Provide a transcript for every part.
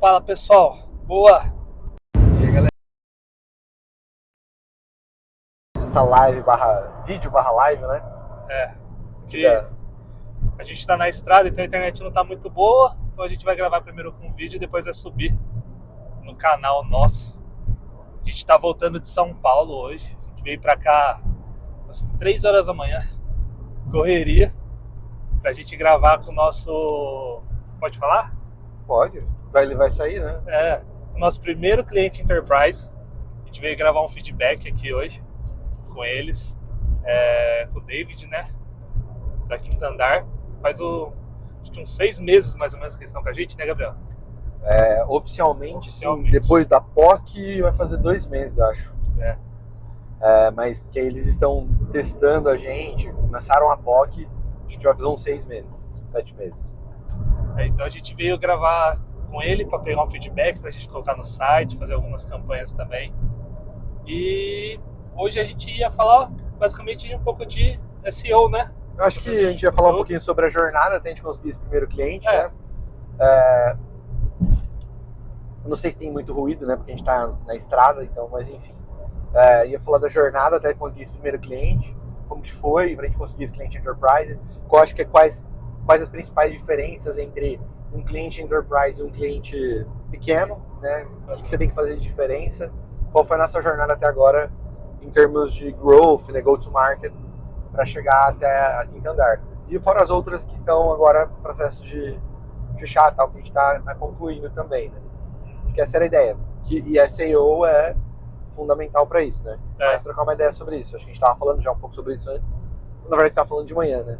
Fala pessoal, boa! E aí, galera? Essa live vídeo barra live, né? Que a gente tá na estrada, então a internet não tá muito boa, então a gente vai gravar primeiro com vídeo e depois vai subir no canal nosso. A gente tá voltando de São Paulo hoje, a gente veio pra cá às 3 horas da manhã, correria, pra gente gravar com o nosso... Pode falar? Pode, ele vai sair, né? O nosso primeiro cliente Enterprise. A gente veio gravar um feedback aqui hoje com eles, com o David, né, da Quinta Andar. Faz acho que uns 6 meses mais ou menos que eles estão com a gente, né, Gabriel? Oficialmente, sim, depois da POC vai fazer 2 meses, acho. Mas que eles estão testando a gente, começaram a POC, acho que vai fazer uns 6 meses, 7 meses. Então a gente veio gravar com ele para pegar um feedback, para a gente colocar no site, fazer algumas campanhas também. E hoje a gente ia falar basicamente um pouco de SEO, né? Eu acho que a gente ia falar um pouquinho sobre a jornada até a gente conseguir esse primeiro cliente, né? Eu não sei se tem muito ruído, né? Porque a gente tá na estrada, então, mas enfim. Ia falar da jornada até conseguir esse primeiro cliente, como que foi pra gente conseguir esse cliente Enterprise, eu acho que quais as principais diferenças entre um cliente Enterprise e um cliente pequeno, né? O que você tem que fazer de diferença, qual foi a nossa jornada até agora em termos de growth, né, go-to-market, para chegar até a Quinta Andar. E fora as outras que estão agora em processo de fechar, tal, que a gente está concluindo também, né? Que essa era a ideia. E a SEO é fundamental para isso, né? Mas trocar uma ideia sobre isso. Acho que a gente estava falando já um pouco sobre isso antes. Na verdade, estava falando de manhã, né?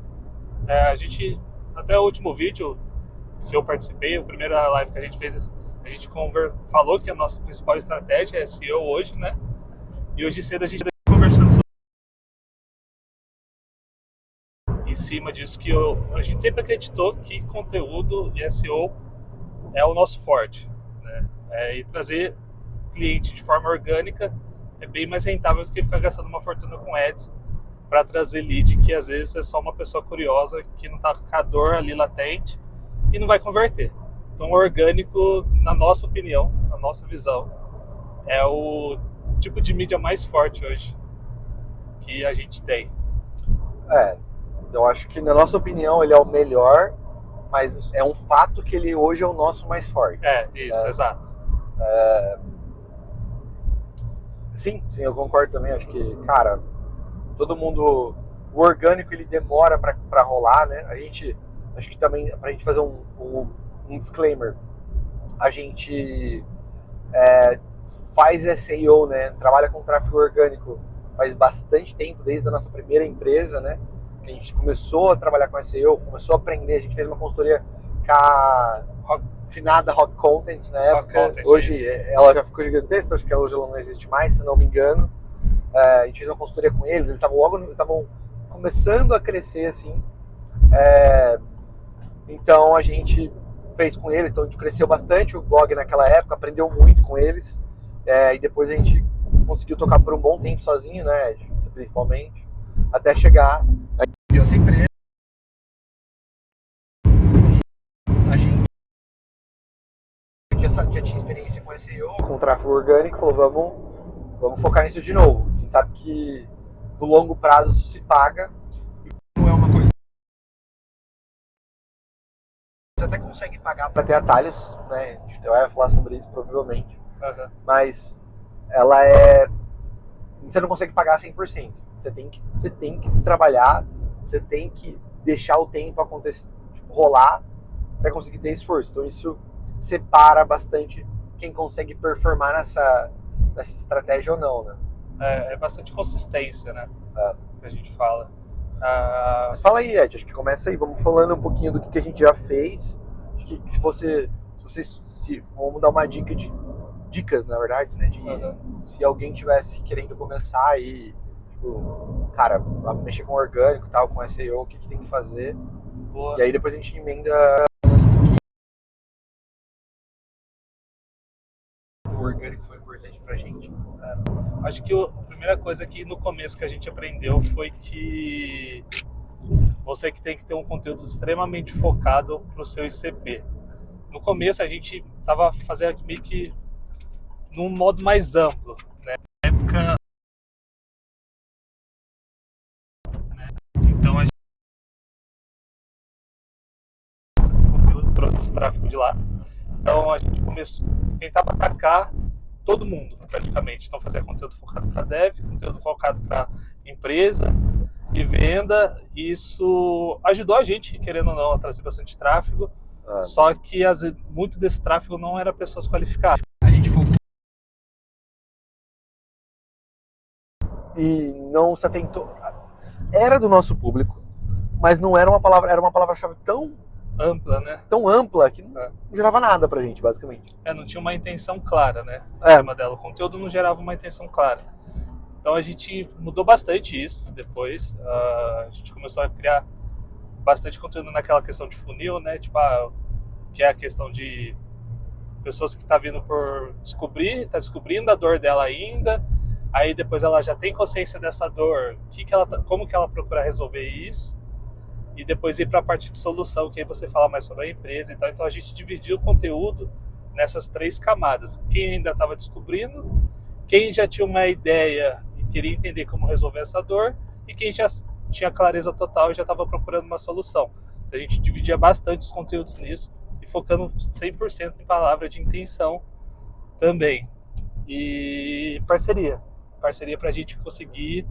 A gente, até o último vídeo que eu participei, a primeira live que a gente fez, a gente falou que a nossa principal estratégia é SEO hoje, né? E hoje cedo a gente está conversando sobre em cima disso, que a gente sempre acreditou que conteúdo e SEO é o nosso forte, né? E trazer cliente de forma orgânica é bem mais rentável do que ficar gastando uma fortuna com ads para trazer lead, que às vezes é só uma pessoa curiosa que não está com a dor ali latente e não vai converter. Então, o orgânico, na nossa opinião, na nossa visão, é o tipo de mídia mais forte hoje que a gente tem. Eu acho que, na nossa opinião, ele é o melhor, mas é um fato que ele hoje é o nosso mais forte. Isso, exato. Sim, eu concordo também. Acho que, cara, todo mundo... O orgânico, ele demora pra rolar, né? Acho que também, pra gente fazer um disclaimer, a gente faz SEO, né? Trabalha com tráfego orgânico faz bastante tempo, desde a nossa primeira empresa, né? Que a gente começou a trabalhar com SEO, começou a aprender, a gente fez uma consultoria com a finada Rock Content na época. Hoje isso. Ela já ficou gigantesca, acho que hoje ela não existe mais, se não me engano. A gente fez uma consultoria com eles estavam começando a crescer, assim. Então a gente fez com eles, então a gente cresceu bastante o blog naquela época, aprendeu muito com eles, e depois a gente conseguiu tocar por um bom tempo sozinho, né, principalmente, até chegar a essa empresa. A gente já tinha experiência com SEO, com tráfego orgânico, falou, vamos focar nisso de novo. A gente sabe que no longo prazo isso se paga, não é uma coisa... Você até consegue pagar para ter atalhos, né? A gente vai falar sobre isso provavelmente. Mas ela você não consegue pagar 100%. Você tem que trabalhar, você tem que deixar o tempo acontecer, rolar, para conseguir ter esforço. Então isso separa bastante quem consegue performar nessa estratégia ou não, né? É bastante consistência, né? Que a gente fala. Mas fala aí, Ed, acho que começa aí, vamos falando um pouquinho do que a gente já fez. Acho que vamos dar uma dicas, na verdade, né, se alguém tivesse querendo começar aí, tipo, cara, mexer com orgânico, tal, com SEO, o que tem que fazer. Boa. E aí depois a gente emenda o orgânico foi importante pra gente. Acho que a primeira coisa que no começo que a gente aprendeu foi que você que tem que ter um conteúdo extremamente focado pro seu ICP. no começo a gente estava fazendo meio que num modo mais amplo, né? Na época, então a gente esse conteúdo trouxe esse tráfego de lá. Então a gente começou, tentava atacar todo mundo praticamente. Então fazia conteúdo focado para dev, conteúdo focado para empresa e venda. Isso ajudou a gente, querendo ou não, a trazer bastante tráfego. Só que muito desse tráfego não era pessoas qualificadas. A gente focou e não se atentou. Era do nosso público, mas não era uma palavra, era uma palavra-chave tão Ampla, né? Tão ampla que não gerava nada pra gente, basicamente. Não tinha uma intenção clara, né? Em cima dela. O conteúdo não gerava uma intenção clara. Então a gente mudou bastante isso depois. A gente começou a criar bastante conteúdo naquela questão de funil, né? Tipo, que é a questão de pessoas que tá vindo por descobrir, tá descobrindo a dor dela ainda. Aí depois ela já tem consciência dessa dor, como que ela procura resolver isso. E depois ir para a parte de solução, que aí você fala mais sobre a empresa e tal. Então a gente dividiu o conteúdo nessas 3 camadas. Quem ainda estava descobrindo, quem já tinha uma ideia e queria entender como resolver essa dor, e quem já tinha clareza total e já estava procurando uma solução. Então a gente dividia bastante os conteúdos nisso e focando 100% em palavra de intenção também. E parceria para a gente conseguir,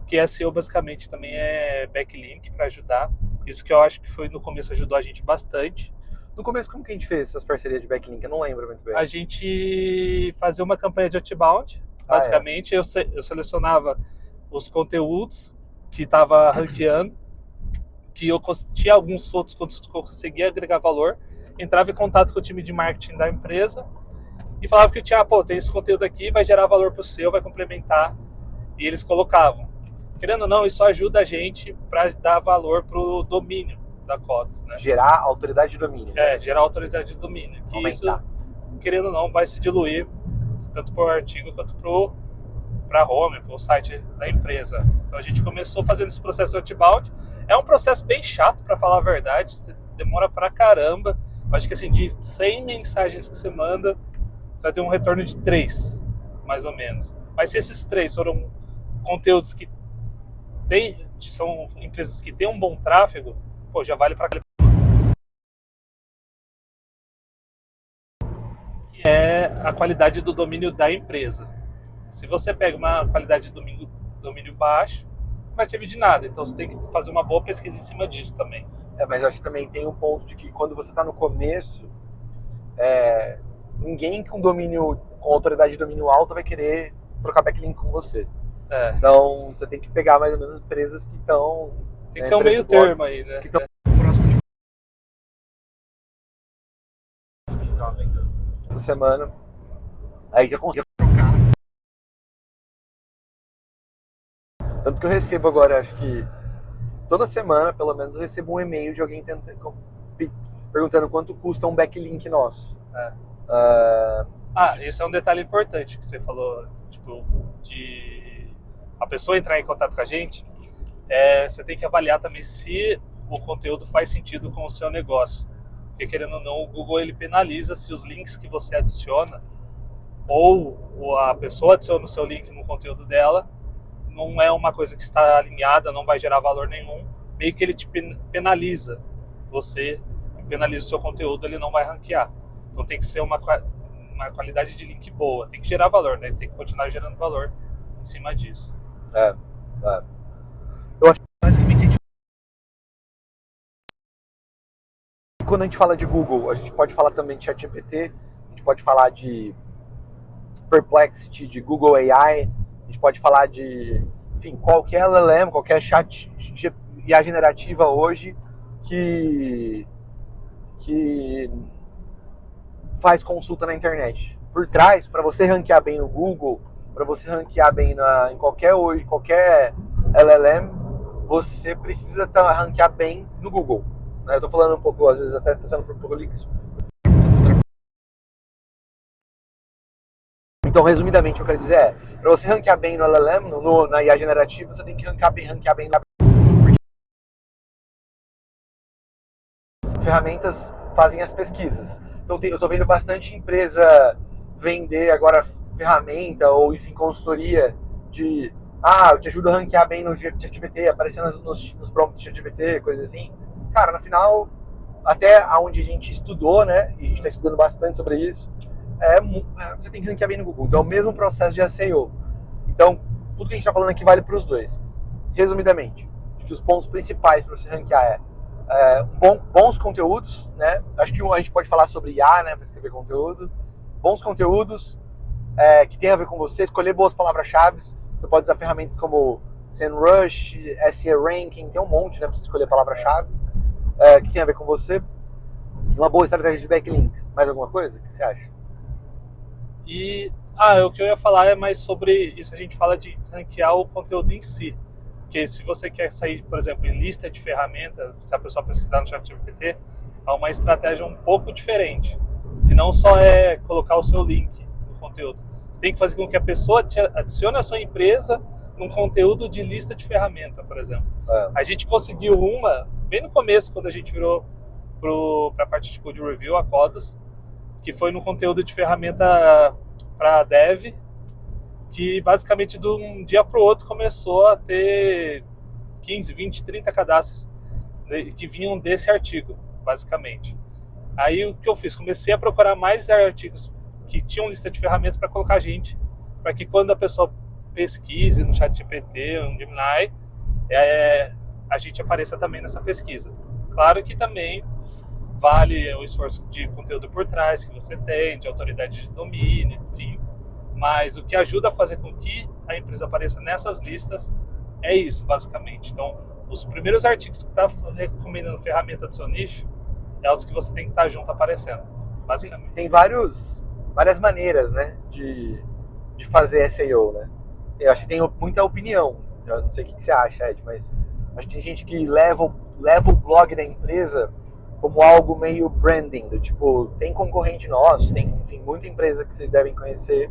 que SEO basicamente também é backlink para ajudar. Isso que eu acho que foi no começo ajudou a gente bastante. No começo, como que a gente fez essas parcerias de backlink? Eu não lembro muito bem. A gente fazia uma campanha de outbound, basicamente. Eu selecionava os conteúdos que estava ranqueando, que eu tinha alguns outros conteúdos que eu conseguia agregar valor, entrava em contato com o time de marketing da empresa e falava que tinha, tem esse conteúdo aqui, vai gerar valor para o seu, vai complementar, e eles colocavam. Querendo ou não, isso ajuda a gente para dar valor para o domínio da Cotas, né? Gerar autoridade de domínio. Né? Gerar autoridade de domínio. Que aumentar. Isso, querendo ou não, vai se diluir tanto para o artigo quanto para a home, para o site da empresa. Então a gente começou fazendo esse processo de outbound. É um processo bem chato, para falar a verdade. Você demora pra caramba. Eu acho que assim, de 100 mensagens que você manda, você vai ter um retorno de 3, mais ou menos. Mas se esses 3 foram conteúdos que são empresas que têm um bom tráfego, já vale para que é a qualidade do domínio da empresa. Se você pega uma qualidade de domínio baixo, não vai servir de nada. Então você tem que fazer uma boa pesquisa em cima disso também. Mas eu acho que também tem um ponto de que quando você está no começo, ninguém com autoridade de domínio alto vai querer trocar backlink com você. Então você tem que pegar mais ou menos empresas que estão... Tem que ser um meio termo aí, né? Que estão próximo de... Essa semana, aí já consegui trocar. Tanto que eu recebo agora, acho que toda semana, pelo menos, eu recebo um e-mail de alguém perguntando quanto custa um backlink nosso. Esse é um detalhe importante que você falou, tipo, de a pessoa entrar em contato com a gente. Você tem que avaliar também se o conteúdo faz sentido com o seu negócio. Porque, querendo ou não, o Google ele penaliza se os links que você adiciona ou a pessoa adiciona o seu link no conteúdo dela, não é uma coisa que está alinhada, não vai gerar valor nenhum, meio que ele te penaliza você, penaliza o seu conteúdo, ele não vai ranquear. Então tem que ser uma qualidade de link boa, tem que gerar valor, né? Tem que continuar gerando valor em cima disso. Eu acho que basicamente quando a gente fala de Google, a gente pode falar também de ChatGPT, a gente pode falar de Perplexity, de Google AI, a gente pode falar de, enfim, qualquer LLM, qualquer chat IA generativa hoje que faz consulta na internet. Por trás, para você ranquear bem no Google, para você ranquear bem em qualquer LLM, você precisa ranquear bem no Google. Eu estou falando um pouco, às vezes até estou sendo prolixo. Então, resumidamente, o que eu quero dizer para você ranquear bem no LLM, na IA generativa, você tem que ranquear bem lá. Porque as ferramentas fazem as pesquisas. Então eu tô vendo bastante empresa vender agora ferramenta ou, enfim, consultoria de eu te ajudo a ranquear bem no ChatGPT, aparecendo nos prompts do ChatGPT, coisas assim. Cara, no final, até onde a gente estudou, né, e a gente está estudando bastante sobre isso, você tem que ranquear bem no Google. Então é o mesmo processo de SEO. Então, tudo que a gente está falando aqui vale para os dois. Resumidamente, acho que os pontos principais para você ranquear bons conteúdos, né? Acho que a gente pode falar sobre IA, né, para escrever conteúdo. Bons conteúdos que tem a ver com você, escolher boas palavras-chave. Você pode usar ferramentas como SEMrush, SEO Ranking, tem um monte, né, para você escolher palavra-chave que tem a ver com você. E uma boa estratégia de backlinks. Mais alguma coisa? O que você acha? E o que eu ia falar é mais sobre isso. A gente fala de ranquear o conteúdo em si. Porque se você quer sair, por exemplo, em lista de ferramentas, se a pessoa pesquisar no ChatGPT, é uma estratégia um pouco diferente. Que não só é colocar o seu link no conteúdo. Você tem que fazer com que a pessoa adicione a sua empresa num conteúdo de lista de ferramenta, por exemplo. A gente conseguiu uma, bem no começo, quando a gente virou para a parte de code review, a Codos, que foi no conteúdo de ferramenta para dev, que basicamente de um dia para o outro começou a ter 15, 20, 30 cadastros que vinham desse artigo, basicamente. Aí o que eu fiz? Comecei a procurar mais artigos que tinham lista de ferramentas para colocar a gente, para que quando a pessoa pesquise no ChatGPT, no Gemini, a gente apareça também nessa pesquisa. Claro que também vale o esforço de conteúdo por trás que você tem, de autoridade de domínio, enfim. Mas o que ajuda a fazer com que a empresa apareça nessas listas é isso, basicamente. Então, os primeiros artigos que está recomendando ferramenta do seu nicho é os que você tem que estar junto aparecendo, basicamente. Tem várias maneiras, né, de fazer SEO, né? Eu acho que tem muita opinião. Eu não sei o que você acha, Ed, mas acho que tem gente que leva o blog da empresa como algo meio branding, do tipo, tem concorrente nosso, tem, enfim, muita empresa que vocês devem conhecer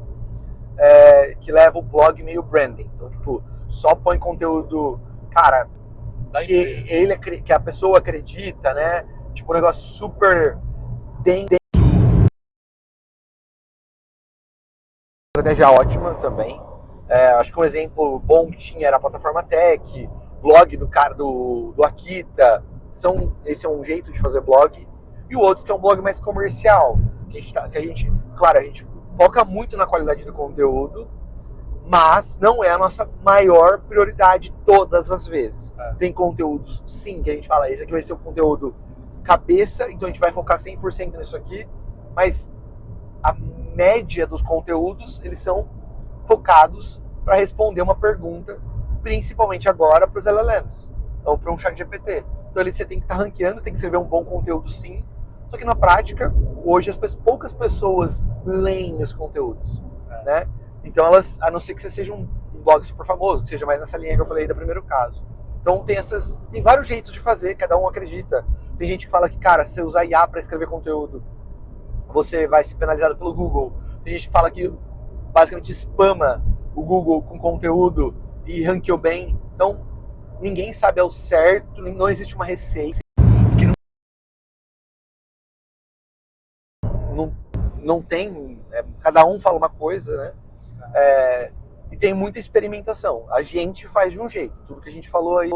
que leva o blog meio branding. Então, tipo, só põe conteúdo, cara, que a pessoa acredita, né? Tipo, um negócio super denso. Estratégia ótima também. Acho que um exemplo bom que tinha era a plataforma Tech, blog do cara do Akita. Esse é um jeito de fazer blog. E o outro que é um blog mais comercial. Que a gente foca muito na qualidade do conteúdo, mas não é a nossa maior prioridade todas as vezes. Tem conteúdos, sim, que a gente fala, esse aqui vai ser o conteúdo cabeça, então a gente vai focar 100% nisso aqui, mas a média dos conteúdos, eles são focados para responder uma pergunta, principalmente agora para os LLMs, ou para um chat GPT. Então ali você tem que estar ranqueando, tem que escrever um bom conteúdo, sim, só que na prática, hoje poucas pessoas leem os conteúdos, né? Então elas, a não ser que você seja um blog super famoso, que seja mais nessa linha que eu falei do primeiro caso. Então tem vários jeitos de fazer, cada um acredita. Tem gente que fala que, cara, se você usar IA para escrever conteúdo, você vai ser penalizado pelo Google. Tem gente que fala que basicamente spama o Google com conteúdo e ranqueou bem. Então, ninguém sabe ao certo, não existe uma receita. Não tem, cada um fala uma coisa, né? E tem muita experimentação. A gente faz de um jeito, tudo que a gente falou aí,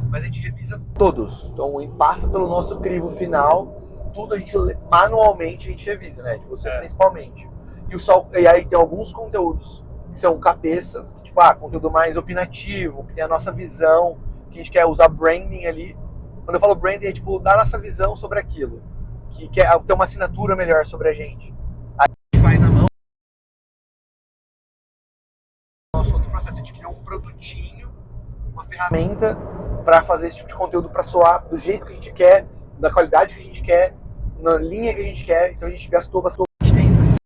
mas a gente revisa todos. Então passa pelo nosso crivo final, tudo a gente manualmente a gente revisa, né? De você principalmente. E aí tem alguns conteúdos que são cabeças, que, tipo, conteúdo mais opinativo, que tem a nossa visão, que a gente quer usar branding ali. Quando eu falo branding, é tipo, dar a nossa visão sobre aquilo, que quer ter uma assinatura melhor sobre a gente. Aí a gente faz na mão. Nosso outro processo, a gente cria um produtinho, uma ferramenta para fazer esse tipo de conteúdo para soar do jeito que a gente quer, da qualidade que a gente quer, na linha que a gente quer. Então a gente gastou bastante tempo nisso.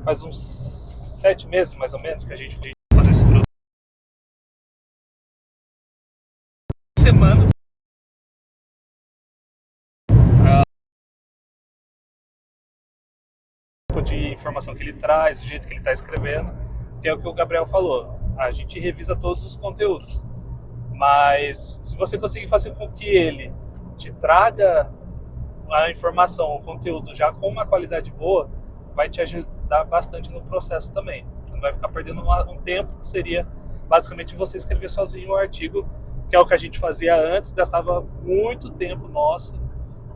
Faz uns 7 meses, mais ou menos, que a gente fazer esse produto. Semana. De informação que ele traz, do jeito que ele está escrevendo, que é o que o Gabriel falou. A gente revisa todos os conteúdos, Mas se você conseguir fazer com que ele te traga a informação, o conteúdo já com uma qualidade boa, vai te ajudar bastante no processo também. Você não vai ficar perdendo um tempo que seria basicamente você escrever sozinho o artigo, que é o que a gente fazia antes, gastava muito tempo nosso,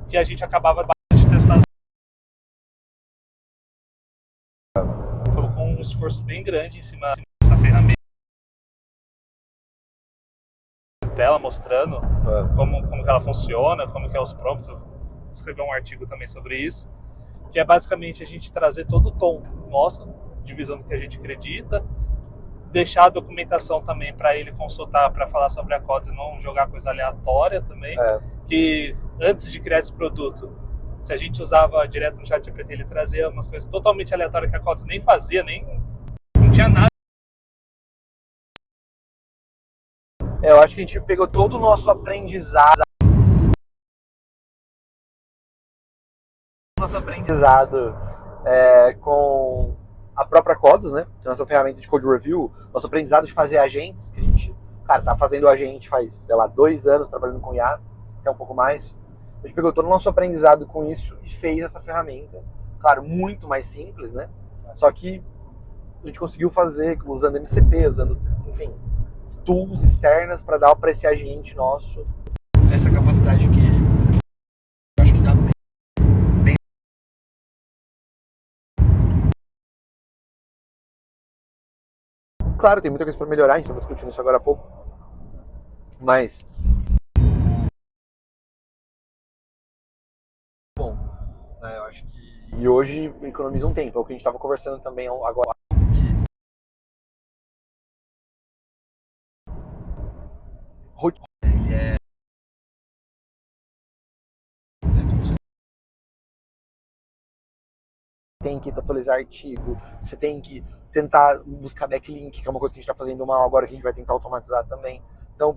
que a gente acabava de testar. Com um esforço bem grande em cima dessa ferramenta. Tela mostrando como que ela funciona, como que é os prompts. Eu escrevi um artigo também sobre isso, que é basicamente a gente trazer todo o tom nosso, divisão do que a gente acredita, deixar a documentação também para ele consultar, para falar sobre a CODES e não jogar coisa aleatória também, que antes de criar esse produto, se a gente usava direto no ChatGPT, ele trazia umas coisas totalmente aleatórias que a CODES nem fazia, não tinha nada. Eu acho que a gente pegou todo o nosso aprendizado com a própria Codos, né? Nossa ferramenta de code review, nosso aprendizado de fazer agentes, que a gente, cara, tá fazendo agente faz, sei lá, 2 anos trabalhando com IA, até um pouco mais. A gente pegou todo o nosso aprendizado com isso e fez essa ferramenta, claro, muito mais simples, né? Só que a gente conseguiu fazer usando MCP, usando, enfim, tools externas para dar para esse agente nosso essa capacidade que eu acho que dá bem. Claro, tem muita coisa para melhorar, a gente estava discutindo isso agora há pouco, mas bom, né, eu acho que e hoje economiza um tempo, é o que a gente estava conversando também agora. Ele é como você tem que atualizar artigo, você tem que tentar buscar backlink, que é uma coisa que a gente está fazendo mal agora, que a gente vai tentar automatizar também. Então,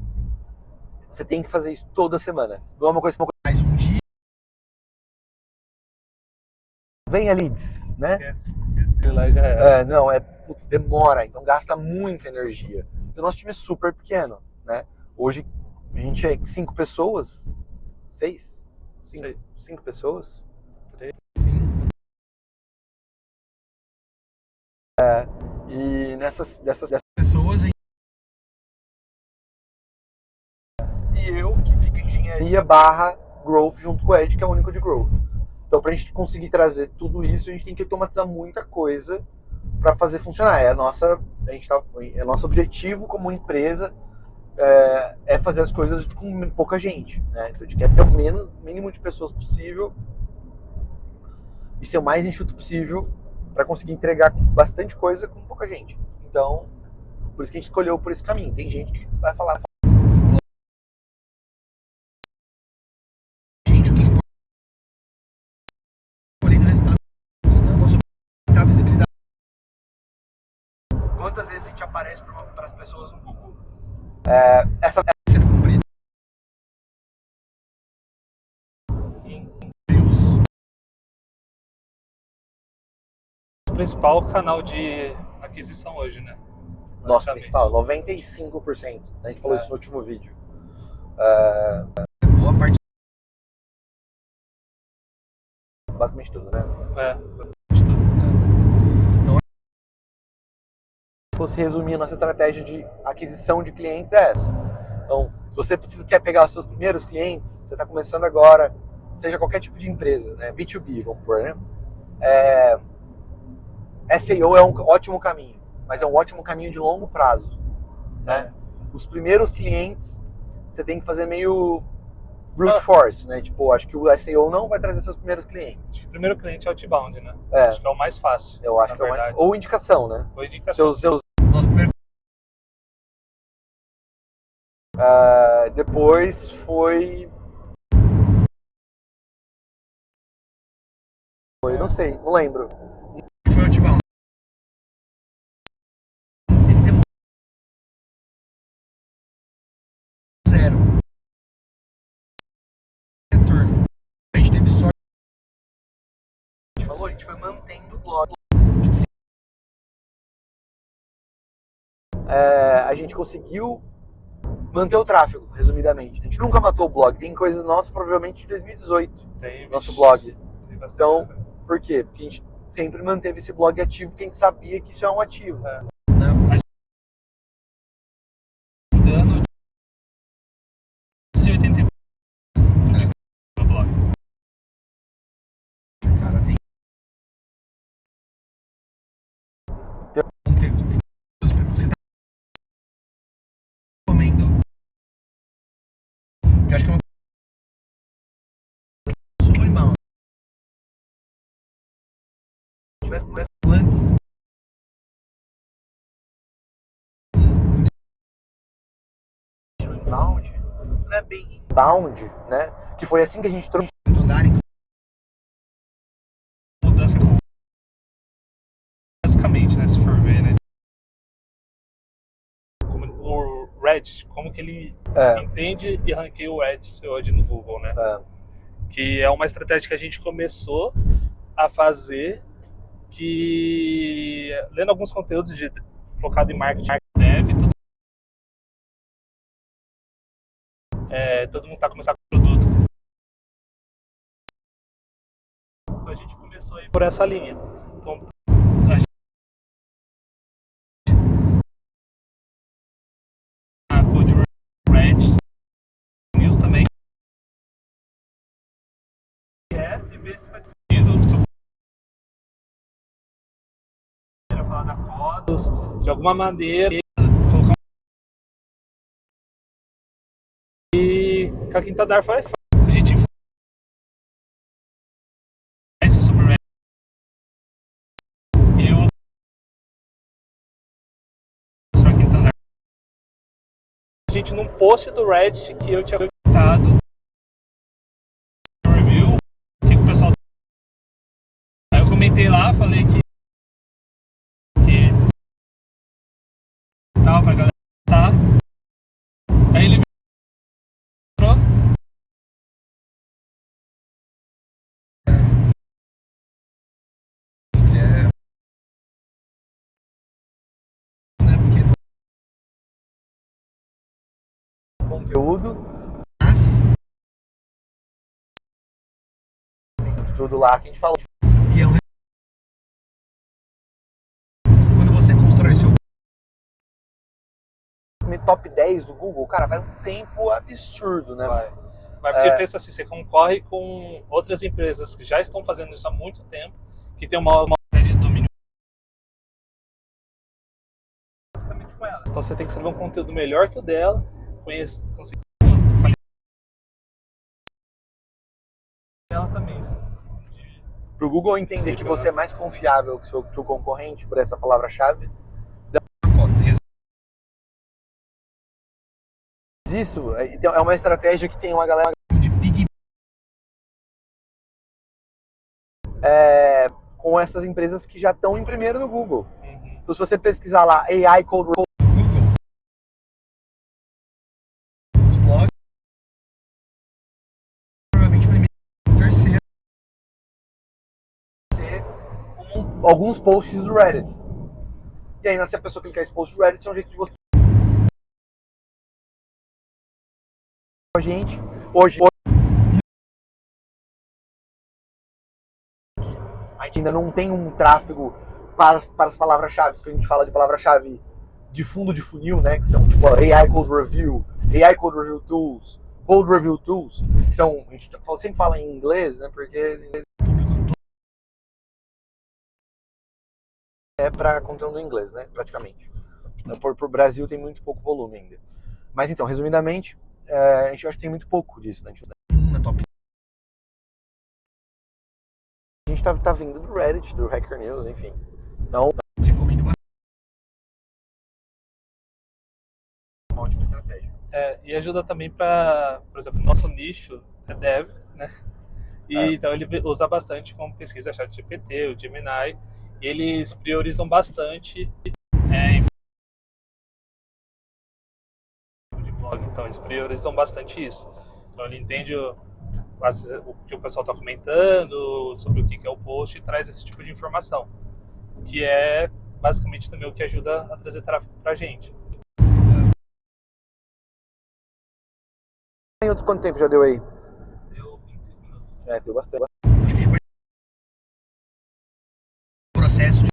você tem que fazer isso toda semana. Não é uma coisa que mais um dia. Vem a leads, né? Esquece lá já era. Não, putz, demora, então gasta muita energia. E o nosso time é super pequeno, né? Hoje a gente é 5 pessoas, 6? 5 pessoas. 3. E dessas pessoas, e eu que fico em engenharia barra growth junto com o Ed, que é o único de growth. Então, para a gente conseguir trazer tudo isso, a gente tem que automatizar muita coisa para fazer funcionar. É nosso objetivo como empresa é fazer as coisas com pouca gente, né? Então, a gente quer ter o mínimo de pessoas possível e ser o mais enxuto possível para conseguir entregar bastante coisa com pouca gente. Então, por isso que a gente escolheu por esse caminho. Tem gente que vai falar, gente, o que importa é colher o resultado da nossa visibilidade. Quantas vezes a gente aparece para as pessoas no Google? Essa sendo cumprida. O principal canal de aquisição hoje, né? Nosso principal, 95%. A gente falou isso no último vídeo. Boa parte. Basicamente tudo, né? De tudo. Então, se fosse resumir a nossa estratégia de aquisição de clientes é essa. Então, se você quer pegar os seus primeiros clientes, você está começando agora, seja qualquer tipo de empresa, né? B2B, vamos pôr, né? SEO é um ótimo caminho, mas é um ótimo caminho de longo prazo, né? Os primeiros clientes, você tem que fazer meio brute force, né? Tipo, acho que o SEO não vai trazer seus primeiros clientes. O primeiro cliente é outbound, né? É. Acho que é o mais fácil. Eu acho que é o mais... Ou indicação, né? Ou indicação. Nosso primeiro... depois foi... Não sei, não lembro. Foi outbound. Ele demorou 0. Retorno. A gente teve sorte. A gente falou, a gente foi mantendo o blog. A gente conseguiu manter o tráfego, resumidamente. A gente nunca matou o blog. Tem coisas nossas, provavelmente, de 2018. Tem, nosso blog. Tem bastante, Então, né? por quê? Porque a gente sempre manteve esse blog ativo, porque a gente sabia que isso é um ativo. É. Né? Engano de 80 no blog. Cara, tem você tá comendo. Eu acho que é uma sou inbound. Se tivesse começado antes. Inbound não é bem inbound, né? Que foi assim que a gente trouxe Mudança basicamente, né? Se for ver, né? Como o Reddit, como que ele entende e ranqueia o Reddit hoje no Google, né? Que é uma estratégia que a gente começou a fazer, que lendo alguns conteúdos focado em marketing, dev, todo mundo está começando com produto. Então a gente começou a ir por essa linha. Então, a Code Reddit, News também, e ver se faz sentido falar da Codos, de alguma maneira, colocar e com a Quinta Dar faz. A gente faz sobre o Reddit. Eu mostrar a Quinta Dar. A gente num post do Reddit que eu tinha comentado review, o que o pessoal. Aí eu comentei lá, falei que tava pra galera tá. Aí ele virou. Conteúdo, mas tudo lá que a gente falou. E quando você constrói seu top 10 do Google, cara, vai um tempo absurdo, né? Vai. Mas porque pensa assim, você concorre com outras empresas que já estão fazendo isso há muito tempo, que tem uma de domínio basicamente com elas. Então você tem que saber um conteúdo melhor que o dela, conseguir ela também. Pro Google entender que você é mais confiável que o concorrente por essa palavra-chave. Isso é uma estratégia que tem uma galera de pig com essas empresas que já estão em primeiro no Google. Então se você pesquisar lá AI Code Google, os blogs, provavelmente primeiro, terceiro, alguns posts do Reddit. E aí, se a pessoa clicar esse post do Reddit, é um jeito de você. A gente, hoje, a gente ainda não tem um tráfego para as palavras-chave, que a gente fala de palavra-chave de fundo de funil, né? Que são tipo AI Code Review, AI Code Review Tools, Code Review Tools, que são, a gente sempre fala em inglês, né? Porque é para conteúdo em inglês, né? Praticamente. Então, por Brasil tem muito pouco volume ainda. Mas então, resumidamente, a gente acha que tem muito pouco disso, né? A gente tá vindo do Reddit, do Hacker News, enfim. Então, recomendo bastante. Uma ótima estratégia. E ajuda também para, por exemplo, nosso nicho é dev, né? E então ele usa bastante como pesquisa ChatGPT, o Gemini, e eles priorizam bastante de blog, então eles priorizam bastante isso. Então ele entende o que o pessoal está comentando, sobre o que é o post e traz esse tipo de informação, que é basicamente também o que ajuda a trazer tráfego para a gente. Em outro quanto tempo já deu aí? Deu 25 minutos. Deu bastante. Acho que a gente pode processo de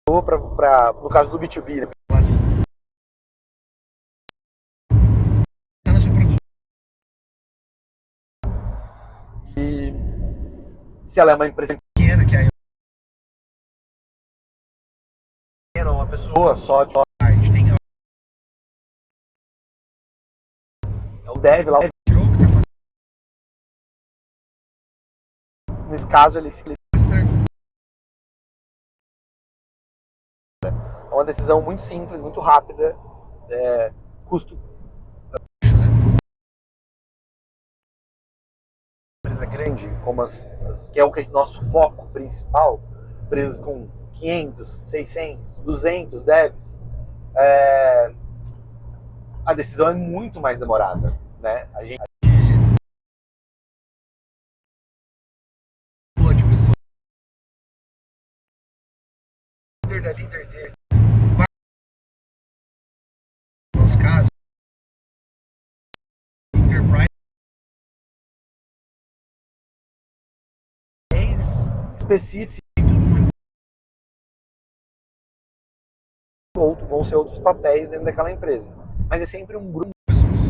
no caso do B2B, né? Assim, tá no seu produto. E se ela é uma empresa pequena, que aí uma pessoa só, a gente tem é o dev lá, o jogo que tá fazendo. Nesse caso ele se é uma decisão muito simples, muito rápida, custo baixo, né? Empresa grande, como que é o nosso foco principal, empresas com 500, 600, 200 devs, a decisão é muito mais demorada, né? A gente de pessoa líder da líder dele, no nosso caso, enterprise específico, vão ser outros papéis dentro daquela empresa, mas é sempre um grupo de pessoas.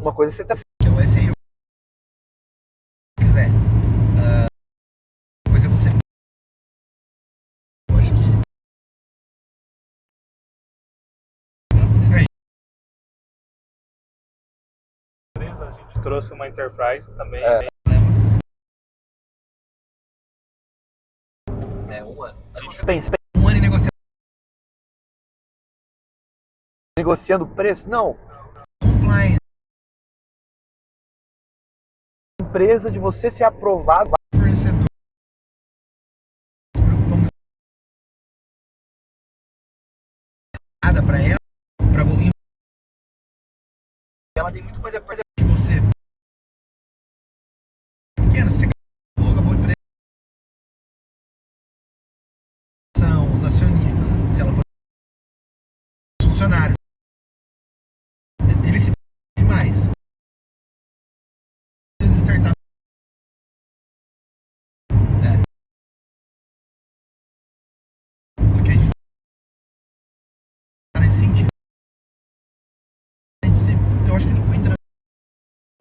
Uma coisa é você tá que é o SEO, quiser, coisa é você, eu acho que A gente trouxe uma Enterprise também. Um ano. Você pensa, um ano em negociando preço? Não. Compliance. Empresa de você ser aprovado, fornecedor. Se preocupa muito. Nada para ela, para volume. Ela tem muito mais a coisa que você. Pequeno, você ganha boa empresa. São os acionistas, se ela for funcionário. Eles se demais. Startup. Só que a gente tá nesse sentido. Eu acho que não foi entrando.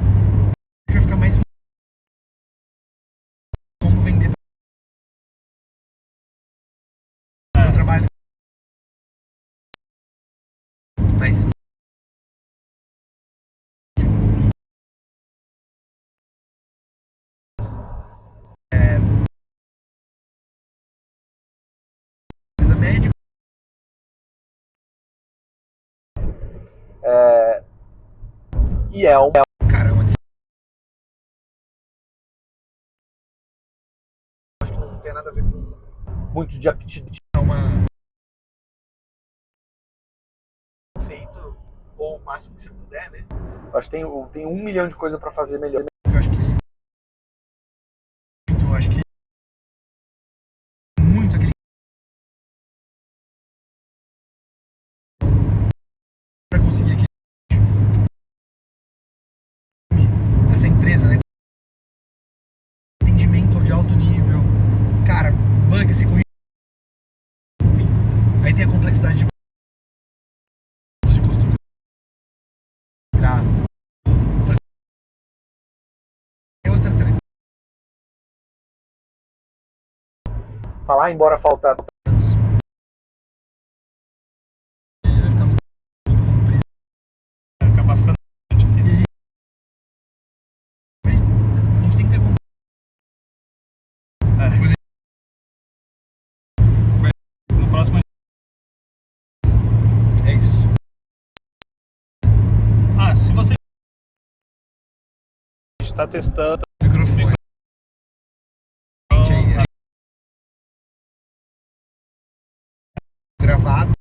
A gente vai ficar mais como vender o trabalho. Mas média e é um caramba. Acho que não tem nada a ver com muito de aptidão. É uma feito ou o máximo que você puder, né? Eu acho que tem 1 milhão de coisas para fazer melhor. Eu acho que muito aquele para conseguir aquele essa empresa, né? Atendimento de alto nível, cara, bug se corrige, enfim. Aí tem a complexidade de costumes. É outra treta. Falar, embora faltar Acabar ficando. A gente tem que ter No próximo. é isso. Se você está testando Microfone. Gravado.